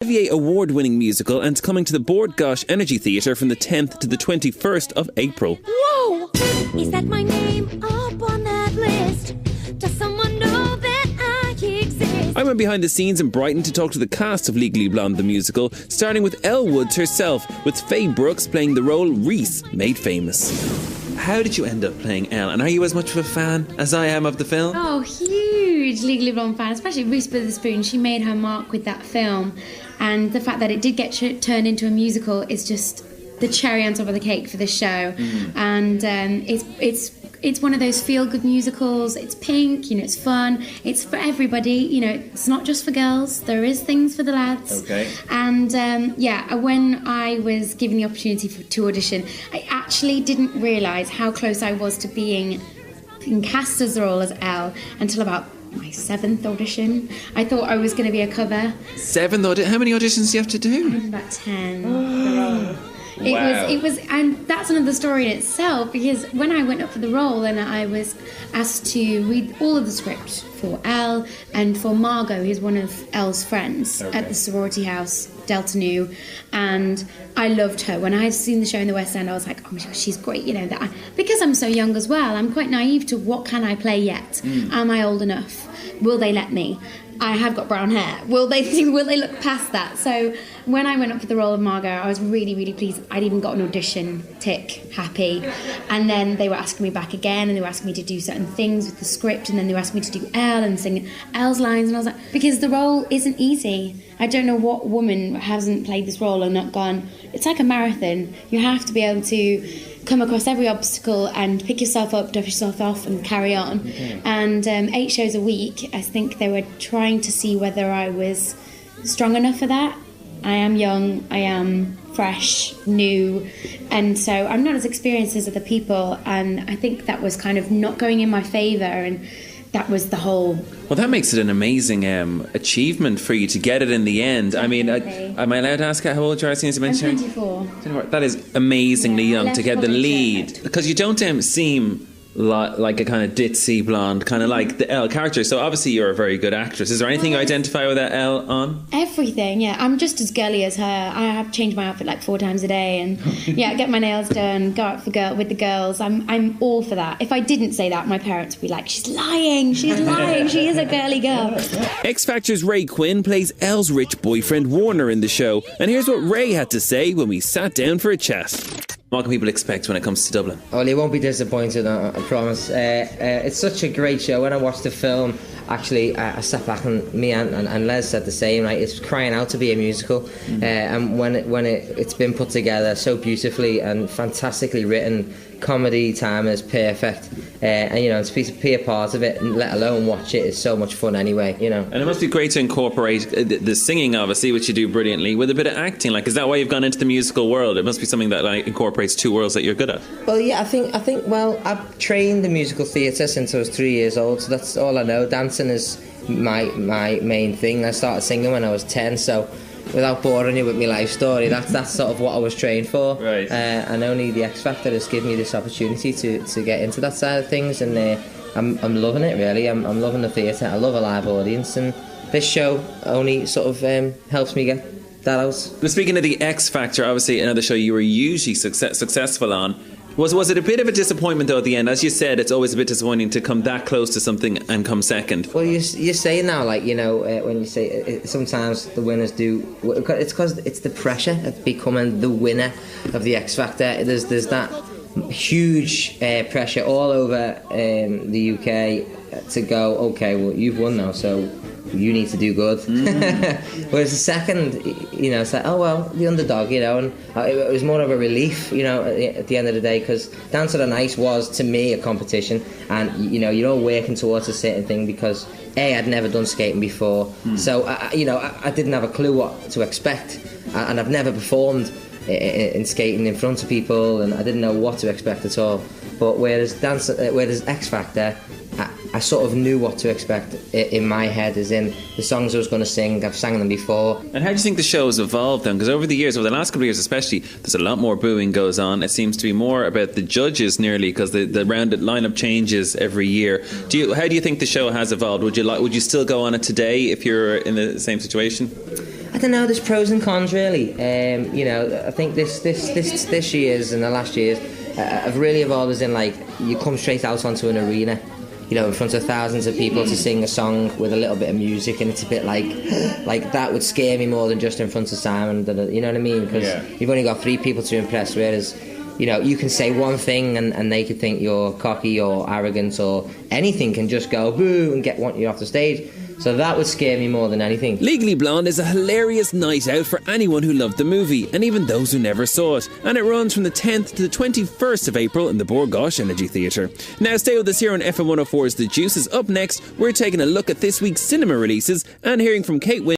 Olivier Award-winning musical and coming to the Bord Gáis Energy Theatre from the 10th to the 21st of April. Whoa! Is that my name up on that list? Does someone know that I exist? I went behind the scenes in Brighton to talk to the cast of Legally Blonde the musical, starting with Elle Woods herself, with Faye Brooks playing the role Reese made famous. How did you end up playing Elle, and are you as much of a fan as I am of the film? Oh, huge Legally Blonde fan, especially Reese Witherspoon. She made her mark with that film, and the fact that it did get turned into a musical is just the cherry on top of the cake for the show. And it's one of those feel-good musicals. It's pink, it's fun, it's for everybody, it's not just for girls, there is things for the lads. Okay. And when I was given the opportunity to audition, I actually didn't realise how close I was to being cast as the role as Elle until about my 7th audition. I thought I was going to be a cover. 7th audition? How many auditions do you have to do? I had about 10 for the role. It was, and that's another story in itself, because when I went up for the role and I was asked to read all of the script for Elle and for Margot, who's one of Elle's friends at the sorority house, Delta Nu, and I loved her. When I had seen the show in the West End, I was like, oh my gosh, she's great, because I'm so young as well, I'm quite naive to what can I play yet? Am I old enough? Will they let me? I have got brown hair. Will they look past that? So when I went up for the role of Margot, I was really, really pleased. I'd even got an audition, tick, happy. And then they were asking me back again, and they were asking me to do certain things with the script, and then they were asking me to do Elle and sing Elle's lines, and I was like, because the role isn't easy. I don't know what woman hasn't played this role and not gone, it's like a marathon. You have to be able to come across every obstacle and pick yourself up, dust yourself off and carry on. And 8 shows a week, I think they were trying to see whether I was strong enough for that. I am young, I am fresh, new, and so I'm not as experienced as other people, and I think that was kind of not going in my favour, and that was the whole... Well, that makes it an amazing achievement for you to get it in the end. I mean, am I allowed to ask how old you are? As you mentioned? I'm 24. That is amazingly young to get the lead. Because you don't seem like a kind of ditzy blonde, kind of like the Elle character. So obviously you're a very good actress. Is there anything you identify with that Elle on? Everything, yeah. I'm just as girly as her. I have changed my outfit like 4 times a day, and get my nails done, go out with the girls. I'm all for that. If I didn't say that, my parents would be like, she's lying, she is a girly girl. X Factor's Ray Quinn plays Elle's rich boyfriend Warner in the show, and here's what Ray had to say when we sat down for a chat. What can people expect when it comes to Dublin? Well, you won't be disappointed, I promise. It's such a great show. When I watched the film, actually, I sat back and me and Les said the same. Like, it's crying out to be a musical. And when it's been put together so beautifully and fantastically written, comedy time is perfect. And to be a part of it, and let alone watch it, is so much fun anyway. And it must be great to incorporate the singing, obviously, which you do brilliantly, with a bit of acting. Like, is that why you've gone into the musical world? It must be something that incorporates 2 worlds that you're good at. Well, yeah, I think. Well, I've trained in musical theatre since I was 3 years old, so that's all I know. Dancing is my main thing. I started singing when I was 10, so without boring you with my life story, that's sort of what I was trained for. Right. And only the X Factor has given me this opportunity to get into that side of things, and I'm loving it, really. I'm loving the theatre. I love a live audience, and this show only sort of helps me get that out. But speaking of the X Factor, obviously another show you were usually successful on. Was it a bit of a disappointment though at the end? As you said, it's always a bit disappointing to come that close to something and come second. Well, you say now, like, when you say sometimes the winners do, it's because it's the pressure of becoming the winner of the X Factor. There's that huge pressure all over the UK to go, okay, well, you've won now, so you need to do good. Whereas the second, it's like, oh well, the underdog, and it was more of a relief, at the end of the day, because Dance of the Night was, to me, a competition, and you're all working towards a certain thing, because I'd never done skating before, so I didn't have a clue what to expect, and I've never performed in skating in front of people, and I didn't know what to expect at all. But whereas X Factor, I sort of knew what to expect in my head, as in the songs I was going to sing, I've sang them before. And how do you think the show has evolved then? Because over the last couple of years especially, there's a lot more booing goes on. It seems to be more about the judges nearly, because the rounded lineup changes every year. How do you think the show has evolved? Would you still go on it today if you're in the same situation? I don't know. There's pros and cons, really. You know, I think this year's and the last year's have really evolved as in, like, you come straight out onto an arena, you know, in front of thousands of people to sing a song with a little bit of music, and it's a bit like that would scare me more than just in front of Simon. You know what I mean? Because you've only got 3 people to impress, whereas, you know, you can say one thing and they could think you're cocky or arrogant, or anything can just go boo and want you off the stage. So that would scare me more than anything. Legally Blonde is a hilarious night out for anyone who loved the movie, and even those who never saw it. And it runs from the 10th to the 21st of April in the Bord Gáis Energy Theatre. Now stay with us here on FM 104's The Juices. Up next, we're taking a look at this week's cinema releases and hearing from Kate